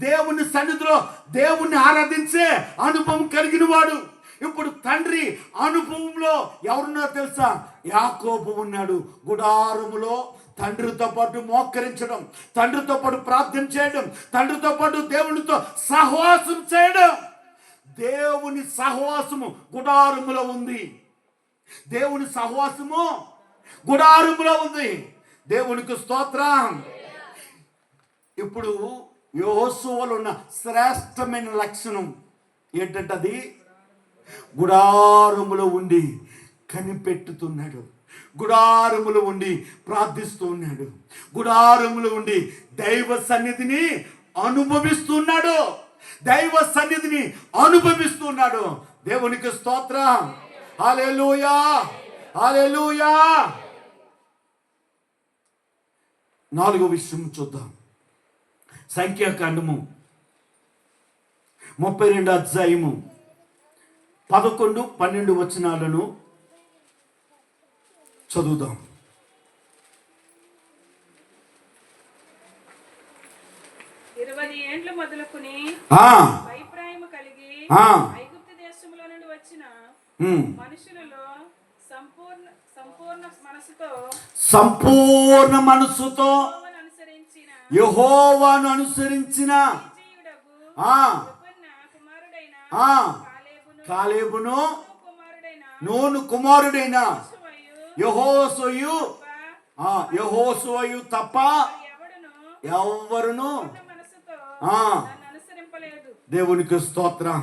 దేవుని సన్నిధిలో దేవుణ్ణి ఆరాధించే అనుభవం కలిగిన వాడు. ఇప్పుడు తండ్రి అనుభవంలో ఎవరున్నారో తెలుసా? యాకోబు ఉన్నాడు. గుడారములో తండ్రితో పాటు మోకరించడం, తండ్రితో పాటు ప్రార్థన చేయడం, తండ్రితో పాటు దేవునితో సహవాసం చేయడం. దేవుని సహవాసము గుడారములో ఉంది. దేవుని సహవాసము గుడారములో ఉంది. దేవునికి స్తోత్రం. ఇప్పుడు యెహోషువలో ఉన్న శ్రేష్టమైన లక్షణం ఏంటంటే అది గుడారములో ఉండి కనిపెట్టుతున్నాడు. గుడారములో ఉండి ప్రార్థిస్తూ ఉన్నాడు. గుడారములో ఉండి దైవ సన్నిధిని అనుభవిస్తున్నాడు. దైవ సన్నిధిని అనుభవిస్తున్నాడు. దేవునికి స్తోత్రం. హల్లెలూయా. హల్లెలూయా. నాలుగో విషయం చూద్దాం. సంఖ్యాకాండము 32 అధ్యాయము 11, 12 వచనాలను చదువుదాం. 20 ఏండ్లు మొదలుకుని అభిప్రాయము కలిగి ఐగుప్తు దేశములో నుండి వచ్చిన మనుషులలో సంపూర్ణ మనసుతో యెహోవాను అనుసరించిన కాలేబును నూను కుమారుడైన యెహోషువయు తప్ప ఎవరును దేవునికి స్తోత్రం.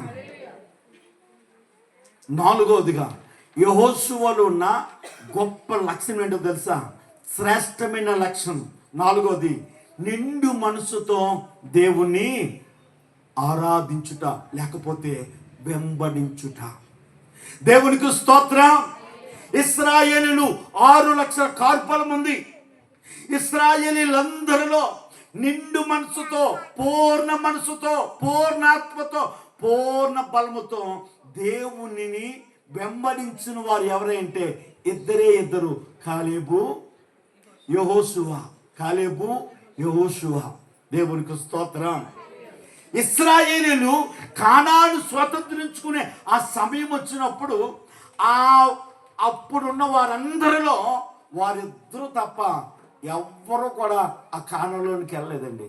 నాలుగోదిగా యెహోషువలో ఉన్న గొప్ప లక్షణం ఏంటో తెలుసా? శ్రేష్టమైన లక్షణం నాలుగోది నిండు మనసుతో దేవుణ్ణి ఆరాధించుట, లేకపోతే వెంబడించుట. దేవునికి స్తోత్రం. ఇశ్రాయేలీలు 6 లక్షల కార్పలం ఉంది. ఇశ్రాయేలీలందరిలో నిండు మనసుతో, పూర్ణ మనసుతో, పూర్ణాత్మతో, పూర్ణ బలముతో దేవునిని వెంబడించిన వారు ఎవరంటే ఇద్దరు, కాలేబు యెహోషువ. కాలేబు యెహోషువ. దేవునికి స్తోత్రం. ఇశ్రాయేలీయులు కానాను స్వతంత్రించుకునే ఆ సమయం వచ్చినప్పుడు ఆ అప్పుడున్న వారందరిలో వారిద్దరూ తప్ప ఎవ్వరూ కూడా ఆ కానంలోనికి వెళ్ళలేదండి.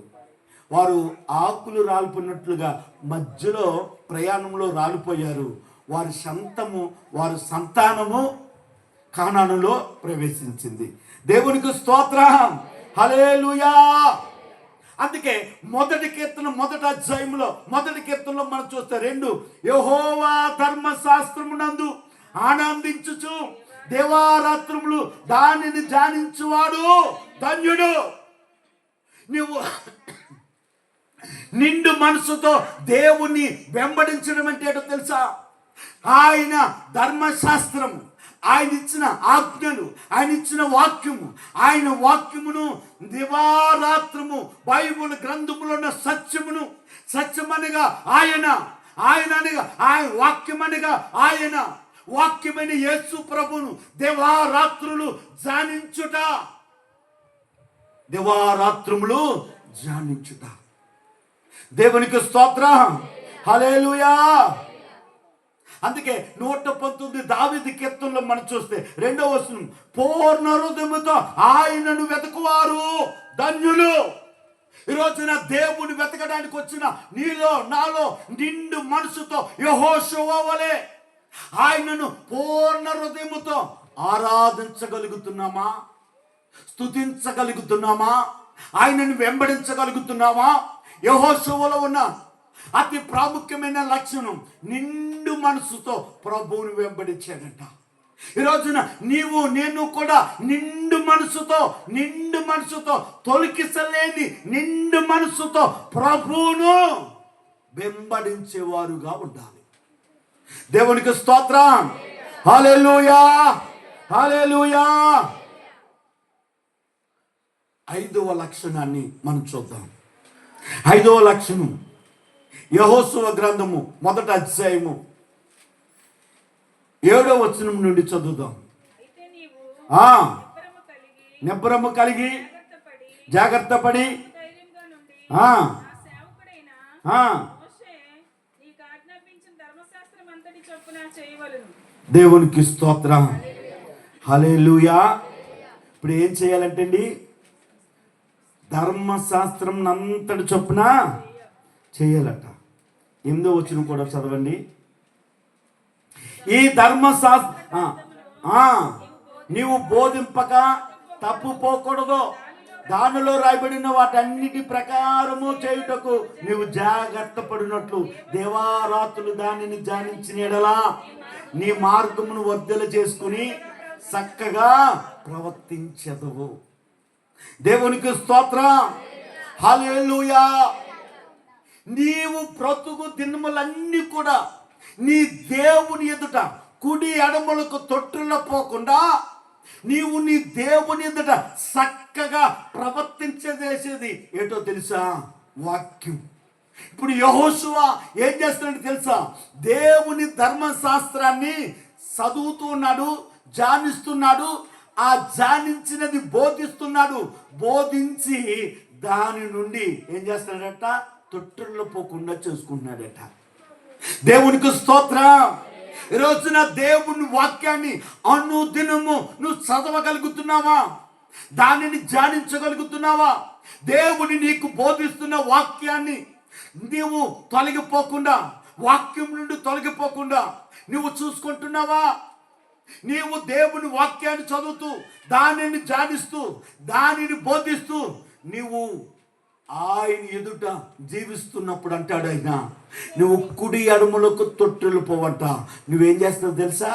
వారు ఆకులు రాలిపోయినట్లుగా మధ్యలో ప్రయాణంలో రాలిపోయారు. వారి సంతానము కానానులో ప్రవేశించింది. దేవునికి స్తోత్రం, హల్లెలూయా. అందుకే మొదటి అధ్యాయంలో మొదటి కీర్తనలో మనం చూస్తే 2 యెహోవా ధర్మశాస్త్రమునందు ఆనందించుచు దేవారాత్రములు దానిని ధ్యానించువాడు ధన్యుడు. నువ్వు నిండు మనసుతో దేవుణ్ణి వెంబడించడం అంటే ఏంటో తెలుసా? ఆయన ధర్మశాస్త్రము, ఆయన ఇచ్చిన ఆజ్ఞలు, ఆయన ఇచ్చిన వాక్యము, ఆయన వాక్యమును దివారాత్రము బైబిల్ గ్రంథములో ఉన్న సత్యమనగా ఆయన అనగా ఆయన వాక్యమనగా ఆయన వాక్యమైన యేసు ప్రభును దివారాత్రులు ధ్యానించుట. దేవునికి స్తోత్రం, హల్లెలూయా. అందుకే 119 దావీదు కీర్తనలో మనం చూస్తే 2వ వచనం, పూర్ణ హృదయముతో ఆయనను వెతకువారు ధన్యులు. ఈ రోజున దేవుని వెతకడానికి వచ్చిన నీలో నాలో నిండు మనసుతో యెహోషువ వలె ఆయనను పూర్ణ హృదయముతో ఆరాధించగలుగుతున్నామా? స్తుతించగలుగుతున్నామా? ఆయనను వెంబడించగలుగుతున్నామా? యెహోషువలో ఉన్న అతి ప్రాముఖ్యమైన లక్షణం నిండు మనసుతో ప్రభువుని వెంబడించాడంట. ఈ రోజున నేను కూడా నిండు మనసుతో తొలకిసలేని నిండు మనసుతో ప్రభువును వెంబడించేవారుగా ఉండాలి. దేవునికి స్తోత్రం, హల్లెలూయా, హల్లెలూయా. 5వ లక్షణాన్ని మనం చూద్దాం. 5వ లక్షణం యెహోషువ గ్రంథము 1వ అధ్యాయము 7వ వచనం నుండి చదువుదాం. నిబ్బరము కలిగి జాగ్రత్త పడి దేవునికి స్తోత్రం, హల్లెలూయా. ఇప్పుడు ఏం చేయాలంటే అండి, ధర్మశాస్త్రం అంతటి చొప్పున చేయాలట. 8వ వచనం కూడా చదవండి. ఈ ధర్మశాస్త్ర నీవు బోధింపక తప్పుపోకూడదు, దానిలో రాయబడిన వాటన్నిటి ప్రకారము చేయుటకు నీవు జాగ్రత్త పడినట్లు దేవారాత్రులు దానిని ధ్యానించిన యెడల నీ మార్గమును వర్ధల చేసుకుని చక్కగా ప్రవర్తించదువు. దేవునికి స్తోత్రం, హల్లెలూయా. నీవు బ్రతుకు దినములన్నీ కూడా నీ దేవుని ఎదుట కుడి ఎడమలకు తొట్టుల పోకుండా నీవు నీ దేవుని ఎదుట చక్కగా ప్రవర్తించేసేది ఏంటో తెలుసా? వాక్యం. ఇప్పుడు యెహోషువ ఏం చేస్తున్నాడు తెలుసా? దేవుని ధర్మశాస్త్రాన్ని చదువుతున్నాడు, ధ్యానిస్తున్నాడు, ఆ ధ్యానించినది బోధిస్తున్నాడు. బోధించి దాని నుండి ఏం చేస్తాడట? తొట్టుల్లో పోకుండా చేసుకుంటున్నాడట. దేవునికి స్తోత్రం. ఈ రోజున దేవుని వాక్యాన్ని అనుదినము నువ్వు చదవగలుగుతున్నావా? దానిని ధ్యానించగలుగుతున్నావా? దేవుని నీకు బోధిస్తున్న వాక్యాన్ని నీవు తొలగిపోకుండా, వాక్యం నుండి తొలగిపోకుండా నువ్వు చూసుకుంటున్నావా? నీవు దేవుని వాక్యాన్ని చదువుతూ, దానిని ధ్యానిస్తూ, దానిని బోధిస్తూ నీవు ఆయన ఎదుట జీవిస్తున్నప్పుడు అంటాడు ఆయన, నువ్వు కుడి ఎడమలకు తొట్టులు పోవంట. నువ్వేం చేస్తావు తెలుసా?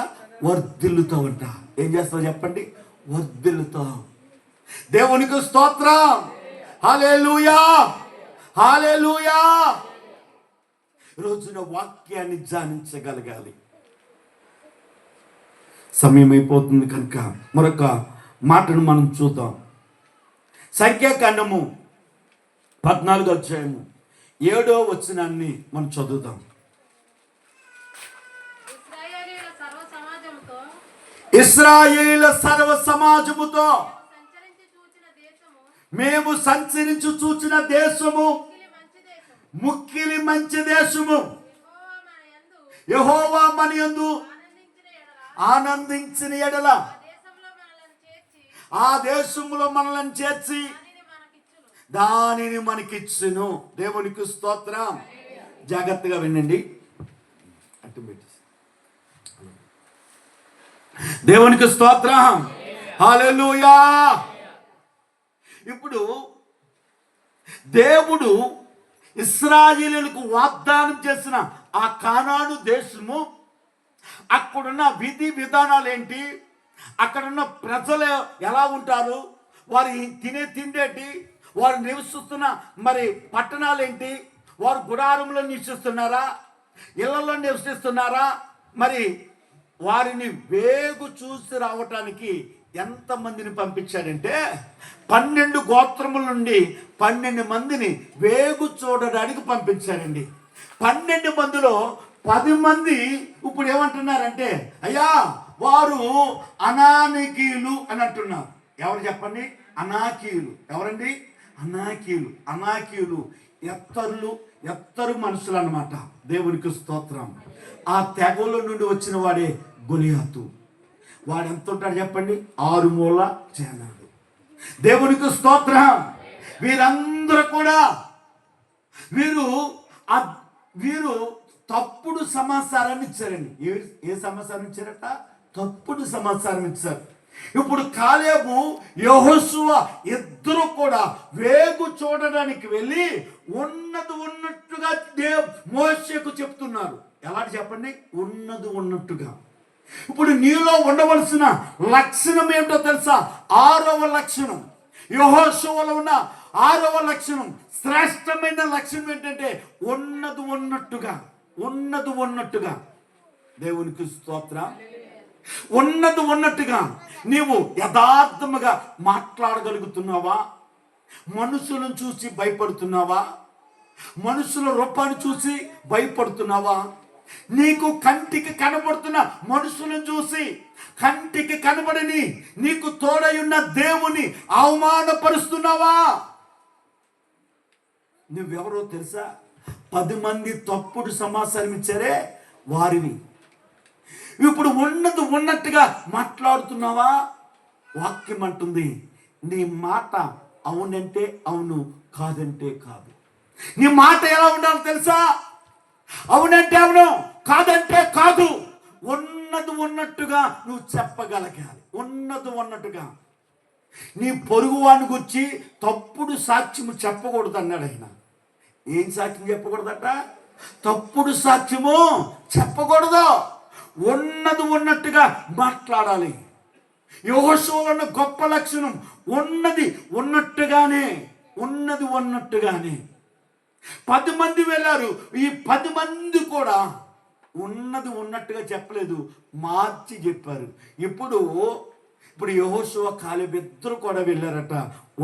వర్ధిల్లుతావంట. ఏం చేస్తావు చెప్పండి? వర్ధిల్లుతావు. దేవునికి స్తోత్రం, హల్లెలూయా, హల్లెలూయా. రోజున వాక్యాన్ని ధ్యానించగలగాలి. సమయం అయిపోతుంది కనుక మరొక మాటను మనం చూద్దాం. సంఖ్యాకాండము 14వ అధ్యాయము 7వ వచనాన్ని మనం చదువుదాం. ఇశ్రాయేలీయుల సర్వ సమాజముతో మేము సంచరించి చూచిన దేశము ముక్కిలి మంచి దేశము యెహోవా మన యందు ఆనందించిన ఎడల ఆ దేశంలో మనల్ని చేర్చి దానిని మనకిచ్చును. దేవునికి స్తోత్రం. జాగ్రత్తగా వినండి. దేవునికి స్తోత్రం. హల్లెలూయా. ఇప్పుడు దేవుడు ఇశ్రాయేలులకు వాగ్దానం చేసిన ఆ కానాను దేశము, అక్కడున్న విధి విధానాలు ఏంటి, అక్కడున్న ప్రజలు ఎలా ఉంటారు, వారు తినే తిండేటి, వారు నివసిస్తున్న మరి పట్టణాలు ఏంటి, వారు గుడారంలో నివసిస్తున్నారా, ఇళ్లలో నివసిస్తున్నారా, మరి వారిని వేగు చూసి రావటానికి ఎంతమందిని పంపించాడంటే 12 గోత్రముల నుండి 12 మందిని వేగు చూడడానికి పంపించాడండి. 12 మందిలో 10 మంది ఇప్పుడు ఏమంటున్నారంటే, అయ్యా వారు అనానికీయులు అని అంటున్నారు. ఎవరు చెప్పండి? అనాకీయులు. ఎవరండి? అనాకీయులు ఎత్తరు మనుషులు అన్నమాట. దేవునికి స్తోత్రం. ఆ తెగల నుండి వచ్చిన వాడే గొలియాతు. వాడు ఎంత ఉంటాడు చెప్పండి? 6 మూల జనాలు. దేవునికి స్తోత్రం. వీరందరూ కూడా వీరు తప్పుడు సమాచారాన్ని ఇచ్చారండి. ఏ సమాచారం ఇచ్చారట? తప్పుడు సమాచారం ఇచ్చారు. ఇప్పుడు కాలేబు యెహోషువ ఇద్దరు కూడా వేగు చూడడానికి వెళ్ళి ఉన్నట్టుగా మోషేకు చెప్తున్నారు. ఎలా చెప్పండి? ఉన్నట్టుగా. ఇప్పుడు నీలో ఉండవలసిన లక్షణం ఏమిటో తెలుసా? 6వ లక్షణం. యెహోషువలో ఉన్న 6వ లక్షణం, శ్రేష్టమైన లక్షణం ఏంటంటే ఉన్నట్టుగా. దేవునికి స్తోత్రం. ఉన్నట్టుగా నీవు యథార్థముగా మాట్లాడగలుగుతున్నావా? మనుషులను చూసి భయపడుతున్నావా? మనుషుల రూపాన్ని చూసి భయపడుతున్నావా? నీకు కంటికి కనబడుతున్న మనుషులను చూసి కంటికి కనబడని నీకు తోడయున్న దేవుని అవమానపరుస్తున్నావా? నువ్వెవరో తెలుసా? 10 మంది తప్పుడు సమాచారం ఇచ్చారే వారివి. ఇప్పుడు ఉన్నట్టుగా మాట్లాడుతున్నావా? వాక్యం అంటుంది, నీ మాట అవునంటే అవును, కాదంటే కాదు. నీ మాట ఎలా ఉండాలో తెలుసా? అవునంటే అవును, కాదంటే కాదు. ఉన్నట్టుగా నువ్వు చెప్పగలగాలి. ఉన్నట్టుగా. నీ పొరుగు వాడిని గురించి తప్పుడు సాక్ష్యము చెప్పకూడదు అన్నాడు ఆయన. ఏం సాక్ష్యం చెప్పకూడదట? తప్పుడు సాక్ష్యము చెప్పకూడదు. ఉన్నట్టుగా మాట్లాడాలి. యెహోషువలో ఉన్న గొప్ప లక్షణం ఉన్నట్టుగానే. 10 మంది వెళ్ళారు. ఈ 10 మంది కూడా ఉన్నట్టుగా చెప్పలేదు, మార్చి చెప్పారు. ఇప్పుడు యెహోషువ కాలేబు ఇద్దరు కూడా వెళ్ళారట,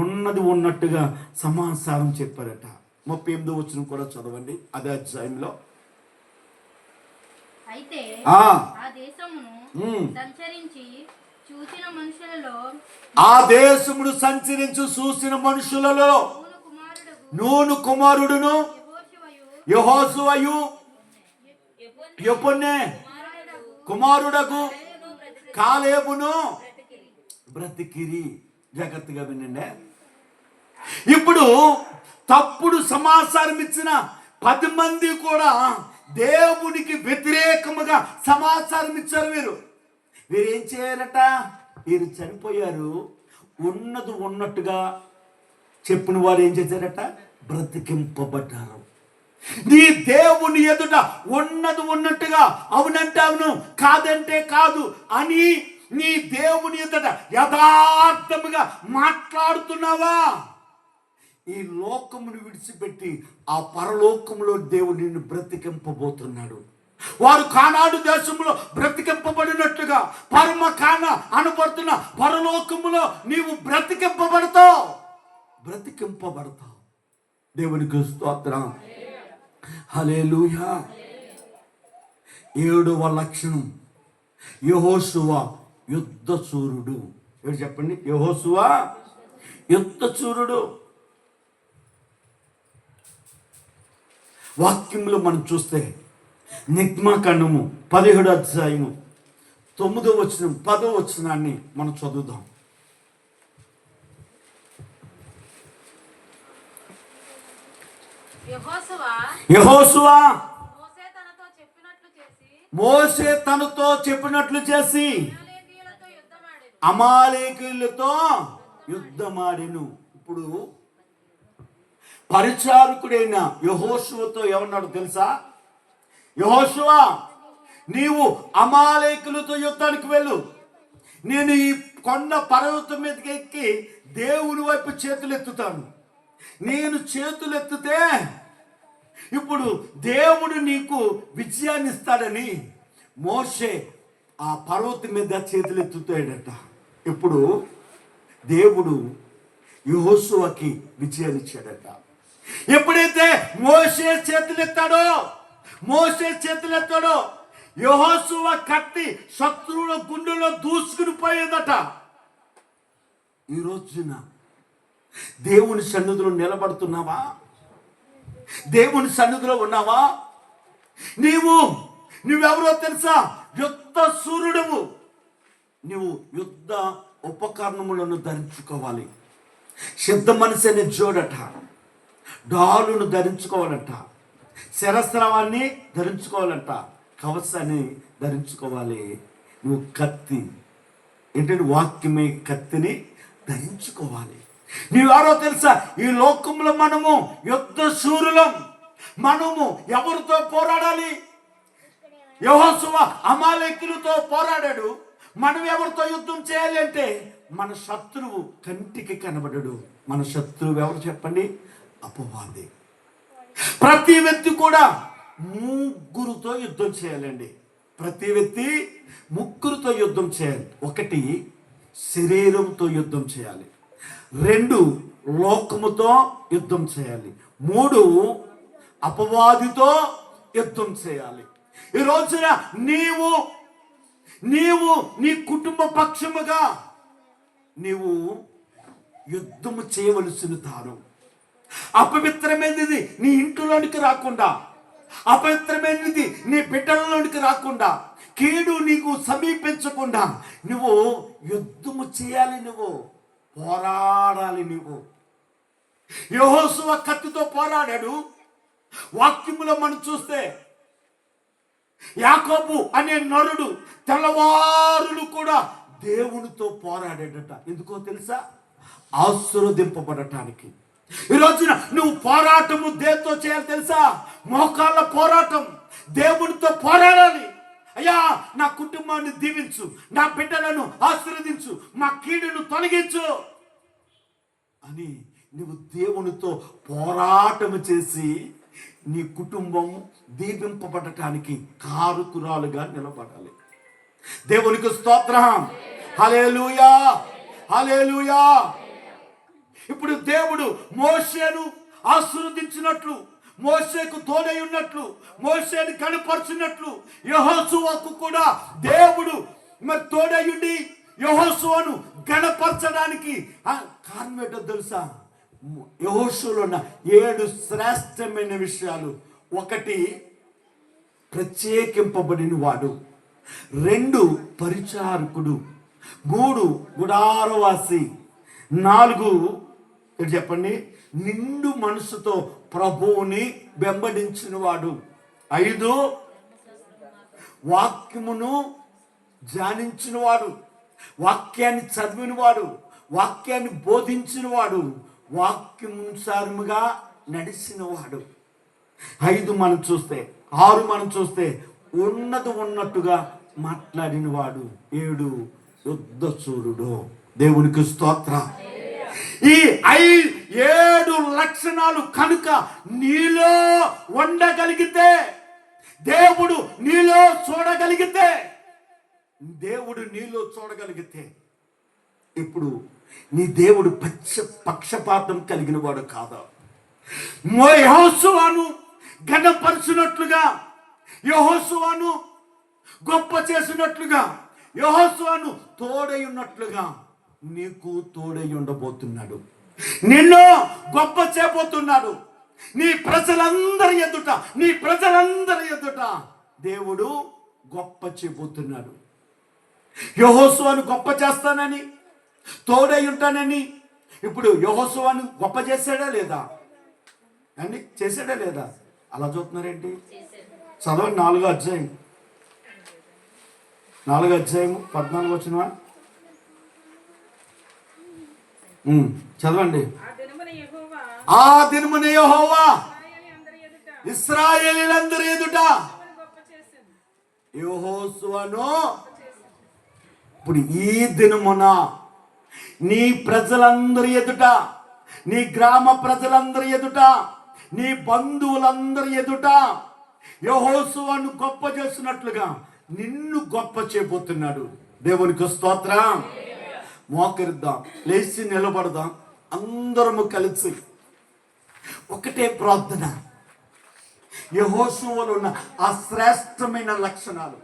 ఉన్నట్టుగా సమాచారం చెప్పారట. 38వ వచనం కూడా చదవండి అదే అధ్యాయంలో. అయితే ఆ దేశమును సంచరించి చూసిన మనుషులలో నూను కుమారుడును యెహోషువయు యెఫున్నె కుమారుడగు కాలేబును బ్రతికిరి. జాగ్రత్తగా వినండి. ఇప్పుడు తప్పుడు సమాచారం ఇచ్చిన 10 మంది కూడా దేవునికి వ్యతిరేకముగా సమాచారం ఇచ్చారు. వీరు ఏం చేయారట? వీరు చనిపోయారు. ఉన్నట్టుగా చెప్పిన వారు ఏం చేశారట? బ్రతికింపబడ్డారు. నీ దేవుని ఎదుట ఉన్నట్టుగా అవునంటే అవును, కాదంటే కాదు అని నీ దేవుని ఎదుట యథార్థముగా మాట్లాడుతున్నావా? ఈ లోకమును విడిచిపెట్టి ఆ పరలోకములో దేవుడు నిన్ను బ్రతికింపబోతున్నాడు. వారు కానాడు దేశంలో బ్రతికింపబడినట్టుగా పరమ కాన అనబడుతున్న పరలోకములో నీవు బ్రతికింపబడతావు. దేవునికి స్తోత్రం. హల్లెలూయా. 7వ లక్షణం, యెహోషువ యుద్ధశూరుడు. ఎవరు చెప్పండి? యెహోషువ యుద్ధశూరుడు. వాక్యంలో మనం చూస్తే నిర్గమకాండము 17వ అధ్యాయము 9వ వచనం 10వ వచనాన్ని మనం చదువుదాం. యెహోషువ మోషే తనతో చెప్పినట్లు చేసి అమాలేకీయులతో యుద్ధమాడెను. ఇప్పుడు పరిచారకుడైన యెహోషువతో ఏమన్నాడు తెలుసా? యెహోషువ, నీవు అమాలేకులతో యుద్ధానికి వెళ్ళు. నేను ఈ కొండ పర్వతం మీదకి ఎక్కి దేవుని వైపు చేతులు ఎత్తుతాను. నేను చేతులు ఎత్తితే ఇప్పుడు దేవుడు నీకు విజయాన్ని ఇస్తాడని మోషే ఆ పర్వతం మీద చేతులు ఎత్తుతాడట. ఇప్పుడు దేవుడు యెహోషువకి విజయాన్ని ఇచ్చాడట. ఎప్పుడైతే మోషే చేతులెత్తాడో యెహోషువ కత్తి శత్రువుల గుండెలో దూసుకుని పోయేదట. ఈ రోజున దేవుని సన్నిధిలో నిలబడుతున్నావా? దేవుని సన్నిధిలో ఉన్నావా? నువ్వెవరో తెలుసా? యుద్ధ సూర్యుడవు. నువ్వు యుద్ధ ఉపకరణములను ధరించుకోవాలి. సిద్ధ మనిషి అని జోడట, డాలును ధరించుకోవాలంట, శరస్రావాన్ని ధరించుకోవాలంట, కవచాన్ని ధరించుకోవాలి. నువ్వు కత్తి ఏంటంటే వాక్యమే కత్తిని ధరించుకోవాలి. నీవెవరో తెలుసా? ఈ లోకంలో మనము యుద్ధ శూరులం. మనము ఎవరితో పోరాడాలి? యెహోషువ అమాలేకీయులతో పోరాడాడు. మనం ఎవరితో యుద్ధం చేయాలి అంటే మన శత్రువు కంటికి కనబడడు. మన శత్రువు ఎవరు చెప్పండి? అపవాది. ప్రతి వ్యక్తి కూడా ముగ్గురుతో యుద్ధం చేయాలండి. ప్రతి వ్యక్తి ముగ్గురుతో యుద్ధం చేయాలి. 1 శరీరంతో యుద్ధం చేయాలి, 2 లోకముతో యుద్ధం చేయాలి, 3 అపవాదితో యుద్ధం చేయాలి. ఈ రోజున నీవు నీ కుటుంబ పక్షముగా నీవు యుద్ధము చేయవలసిన తాను. అపవిత్రమైనది నీ ఇంటిలోనికి రాకుండా, అపవిత్రమైనది నీ బిడ్డలలోనికి రాకుండా, కీడు నీకు సమీపించకుండా నువ్వు యుద్ధము చేయాలి. నువ్వు పోరాడాలి. నువ్వు యెహోషువ కత్తితో పోరాడాడు. వాక్యములో మనం చూస్తే యాకోబు అనే నరుడు తెల్లవారులు కూడా దేవునితో పోరాడాడట. ఎందుకో తెలుసా? ఆశీర్వదింపబడటానికి. ఈ రోజున నువ్వు పోరాటము దేంతో చేయాలి తెలుసా? మోకాళ్ళ పోరాటం. దేవునితో పోరాడాలి. అయ్యా, నా కుటుంబాన్ని దీవించు, నా బిడ్డలను ఆశీర్వదించు, మా కీడును తొలగించు అని నువ్వు దేవునితో పోరాటము చేసి నీ కుటుంబం దీవింపబడటానికి కారుకురాలుగా నిలబడాలి. దేవునికి స్తోత్రం. హల్లెలూయా, హల్లెలూయా. ఇప్పుడు దేవుడు మోషేను ఆశీర్వదించినట్లు, మోషేకు తోడై ఉన్నట్లు, మోషేని కనపరిచినట్లు యెహోషువకు కూడా దేవుడు మరి తోడై ఉండి యెహోషువను గణపరచడానికి కారణం ఏంటో తెలుసా? యెహోషువలో ఉన్న 7 శ్రేష్టమైన విషయాలు. 1 ప్రత్యేకింపబడిన వాడు, 2 పరిచారకుడు, 3 గుడారవాసి, 4 చెప్పండి నిండు మనసుతో ప్రభువుని వెంబడించిన వాడు, 5 వాక్యమును ధ్యానించిన వాడు, వాక్యాన్ని చదివిన వాడు, వాక్యాన్ని బోధించిన వాడు, వాక్యముసారముగా నడిచిన వాడు. 5 మనం చూస్తే, 6 మనం చూస్తే ఉన్నట్టుగా మాట్లాడిన వాడు, 7 యుద్ధ సూర్యుడు. దేవునికి స్తోత్రం. ఈ 7 లక్షణాలు కనుక నీలో ఉండగలిగితే, దేవుడు నీలో చూడగలిగితే, ఇప్పుడు నీ దేవుడు పక్షపాతం కలిగిన వాడు కాదా? యెహోషువను ఘనపరిచినట్లుగా, యెహోషువను గొప్ప చేసినట్లుగా, యెహోషువను తోడై ఉన్నట్లుగా నీకు తోడై ఉండబోతున్నాడు. నిన్ను గొప్ప చేయబోతున్నాడు. నీ ప్రజలందరి ఎదుట దేవుడు గొప్ప చేయబోతున్నాడు. యెహోషువను గొప్ప చేస్తానని, తోడై ఉంటానని. ఇప్పుడు యెహోషువను గొప్ప చేశాడా లేదా అండి? చేశాడా లేదా? అలా చూస్తున్నారేంటి? చదవండి 4వ అధ్యాయం 14 వచ్చినవా చదవండి. ఆ దినమున యెహోవా ఇశ్రాయేలీయులందరి ఎదుట యెహోషువను. ఇప్పుడు ఈ దినమున నీ ప్రజలందరి ఎదుట, నీ గ్రామ ప్రజలందరి ఎదుట, నీ బంధువులందరి ఎదుట యెహోషువను గొప్ప చేసినట్లుగా నిన్ను గొప్ప చేయబోతున్నాడు. దేవునికి స్తోత్రం. మోకరిద్దాం, లేచి నిలబడదాం, అందరము కలిసి ఒకటే ప్రార్థన. యెహోషువలో ఉన్న ఆ శ్రేష్టమైన లక్షణాలు,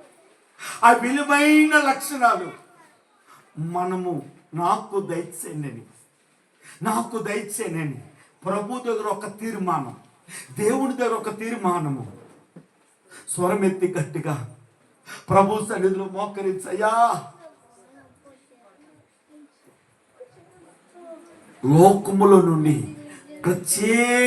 ఆ విలువైన లక్షణాలు మనము నాకు దయచేయనని ప్రభు దగ్గర ఒక తీర్మానం, దేవుని దగ్గర ఒక తీర్మానము. స్వరమెత్తి గట్టిగా ప్రభు సన్నిధిలో మోకరించయ్యా. లోకములో నుండి ప్రత్యేక